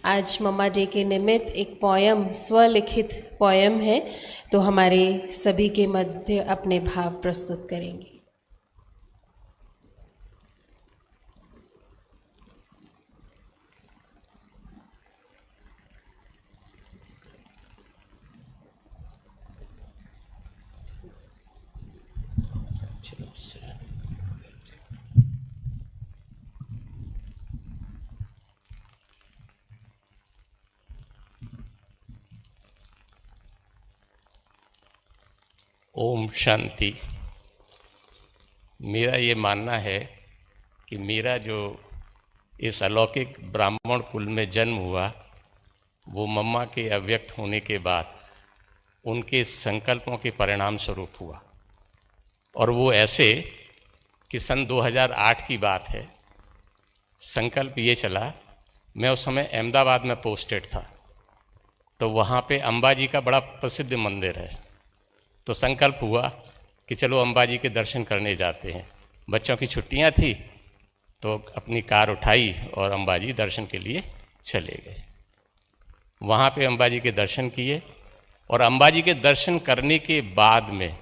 आज मम्मा डे के निमित्त एक पोयम, स्वलिखित पोयम है, तो हमारे सभी के मध्य अपने भाव प्रस्तुत करेंगे। ओम शांति। मेरा ये मानना है कि मेरा जो इस अलौकिक ब्राह्मण कुल में जन्म हुआ वो मम्मा के अव्यक्त होने के बाद उनके संकल्पों के परिणाम स्वरूप हुआ। और वो ऐसे कि सन 2008 की बात है। संकल्प ये चला, मैं उस समय अहमदाबाद में पोस्टेड था, तो वहाँ पे अंबाजी का बड़ा प्रसिद्ध मंदिर है। तो संकल्प हुआ कि चलो अंबाजी के दर्शन करने जाते हैं। बच्चों की छुट्टियां थी तो अपनी कार उठाई और अंबाजी दर्शन के लिए चले गए। वहाँ पे अंबाजी के दर्शन किए और अंबाजी के दर्शन करने के बाद में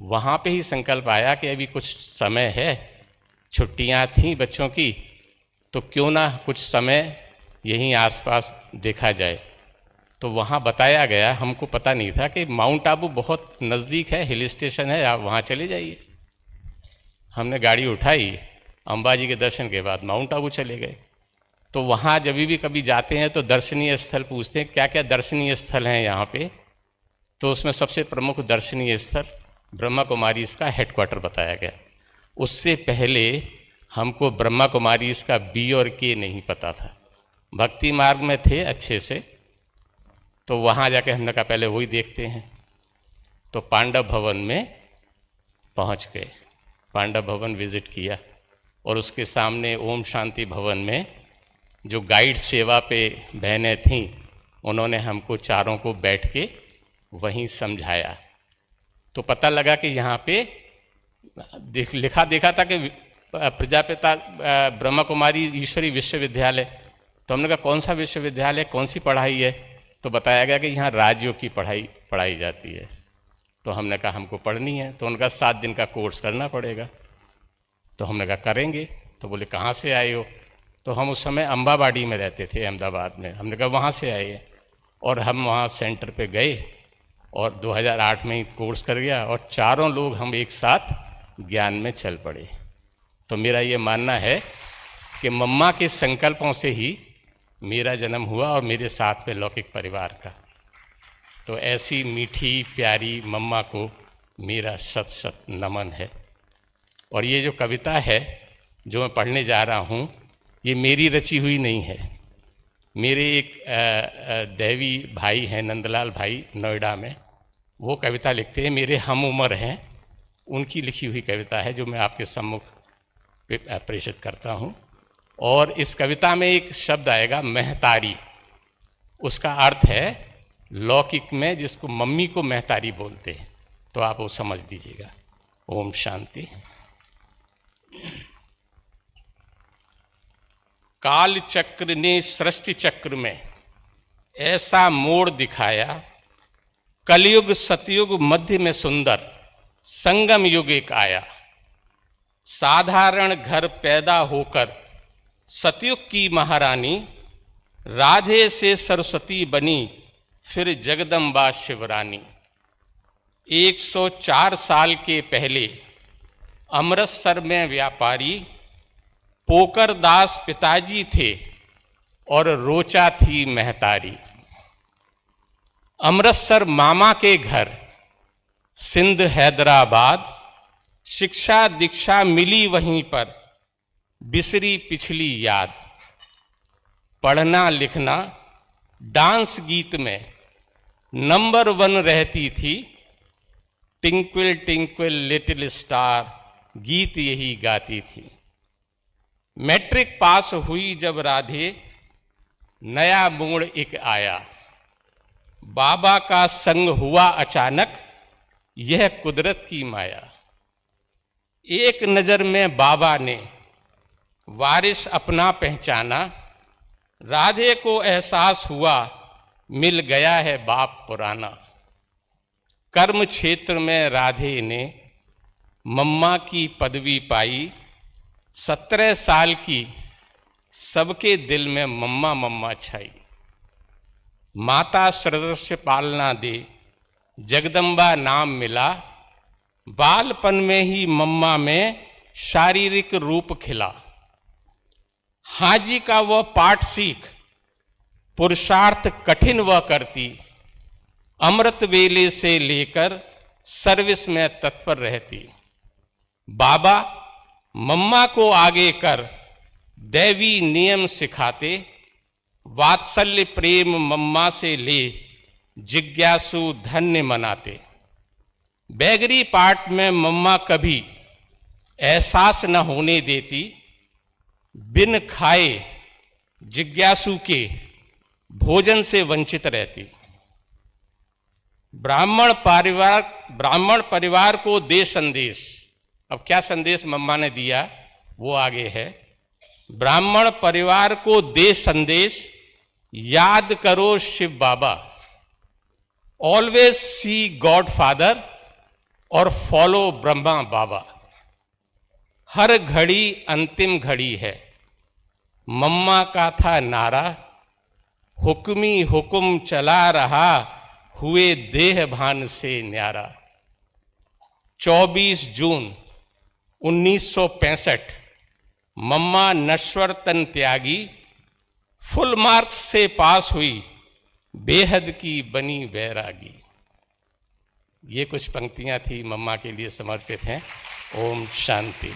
वहाँ पे ही संकल्प आया कि अभी कुछ समय है, छुट्टियां थीं बच्चों की, तो क्यों ना कुछ समय यहीं आसपास देखा जाए। तो वहाँ बताया गया, हमको पता नहीं था कि माउंट आबू बहुत नज़दीक है, हिल स्टेशन है, आप वहाँ चले जाइए। हमने गाड़ी उठाई, अंबाजी के दर्शन के बाद माउंट आबू चले गए। तो वहाँ जब भी कभी जाते हैं तो दर्शनीय स्थल पूछते हैं क्या क्या दर्शनीय स्थल हैं यहाँ पे। तो उसमें सबसे प्रमुख दर्शनीय स्थल ब्रह्मा कुमारी इसका हेडक्वार्टर बताया गया। उससे पहले हमको ब्रह्मा कुमारी इसका बी और के नहीं पता था। भक्ति मार्ग में थे अच्छे से, तो वहाँ जाके हमने कहा पहले वही देखते हैं। तो पांडव भवन में पहुँच गए, पांडव भवन विज़िट किया और उसके सामने ओम शांति भवन में जो गाइड सेवा पे बहनें थीं, उन्होंने हमको चारों को बैठ के वहीं समझाया। तो पता लगा कि यहाँ पे लिखा देखा था कि प्रजापिता ब्रह्मा कुमारी ईश्वरी विश्वविद्यालय। तो हमने कहा कौन सा विश्वविद्यालय, कौन सी पढ़ाई है? तो बताया गया कि यहाँ राज्यों की पढ़ाई जाती है। तो हमने कहा हमको पढ़नी है। तो उनका 7 दिन का कोर्स करना पड़ेगा। तो हमने कहा करेंगे। तो बोले कहाँ से आए हो? तो हम उस समय अम्बावाड़ी में रहते थे अहमदाबाद में। हमने कहा वहाँ से आए हैं। और हम वहाँ सेंटर पे गए और 2008 में ही कोर्स कर गया और चारों लोग हम एक साथ ज्ञान में चल पड़े। तो मेरा ये मानना है कि मम्मा के संकल्पों से ही मेरा जन्म हुआ और मेरे साथ में लौकिक परिवार का। तो ऐसी मीठी प्यारी मम्मा को मेरा शत शत नमन है। और ये जो कविता है जो मैं पढ़ने जा रहा हूँ, ये मेरी रची हुई नहीं है। मेरे एक दैवी भाई हैं, नंदलाल भाई, नोएडा में, वो कविता लिखते हैं, मेरे हम उम्र हैं, उनकी लिखी हुई कविता है जो मैं आपके सम्मुख प्रेषित करता हूँ। और इस कविता में एक शब्द आएगा महतारी। उसका अर्थ है लौकिक में जिसको मम्मी को महतारी बोलते हैं। तो आप वो समझ दीजिएगा। ओम शांति। काल चक्र ने सृष्टि चक्र में ऐसा मोड़ दिखाया, कलयुग सतयुग मध्य में सुंदर संगम युग एक आया। साधारण घर पैदा होकर सतयुग की महारानी, राधे से सरस्वती बनी फिर जगदम्बा शिवरानी। 104 साल के पहले अमृतसर में व्यापारी पोकर दास पिताजी थे और रोचा थी महतारी। अमृतसर मामा के घर, सिंध हैदराबाद, शिक्षा दीक्षा मिली वहीं पर, बिसरी पिछली याद। पढ़ना लिखना डांस गीत में नंबर 1 रहती थी, टिंकल टिंकल लिटिल स्टार गीत यही गाती थी। मैट्रिक पास हुई जब राधे, नया मोड़ एक आया। बाबा का संग हुआ अचानक, यह कुदरत की माया। एक नजर में बाबा ने वारिस अपना पहचाना, राधे को एहसास हुआ मिल गया है बाप पुराना। कर्म क्षेत्र में राधे ने मम्मा की पदवी पाई। 17 साल की सबके दिल में मम्मा मम्मा छाई। माता सदृश्य पालना दे जगदम्बा नाम मिला। बालपन में ही मम्मा में शारीरिक रूप खिला। हाजी का वह पाठ सीख पुरुषार्थ कठिन वह करती। अमृत वेले से लेकर सर्विस में तत्पर रहती। बाबा मम्मा को आगे कर दैवी नियम सिखाते। वात्सल्य प्रेम मम्मा से ले जिज्ञासु धन्य मनाते। बैगरी पाठ में मम्मा कभी एहसास न होने देती। बिन खाए जिज्ञासु के भोजन से वंचित रहती। ब्राह्मण परिवार को दे संदेश। अब क्या संदेश मम्मा ने दिया वो आगे है। ब्राह्मण परिवार को दे संदेश, याद करो शिव बाबा। ऑलवेज सी गॉड फादर और फॉलो ब्रह्मा बाबा। हर घड़ी अंतिम घड़ी है, मम्मा का था नारा। हुक्मी हुक्म चला रहा, हुए देह भान से न्यारा। 24 जून 1965 मम्मा नश्वर तन त्यागी। फुल मार्क्स से पास हुई, बेहद की बनी वैरागी। ये कुछ पंक्तियां थी मम्मा के लिए समर्पित हैं। ओम शांति।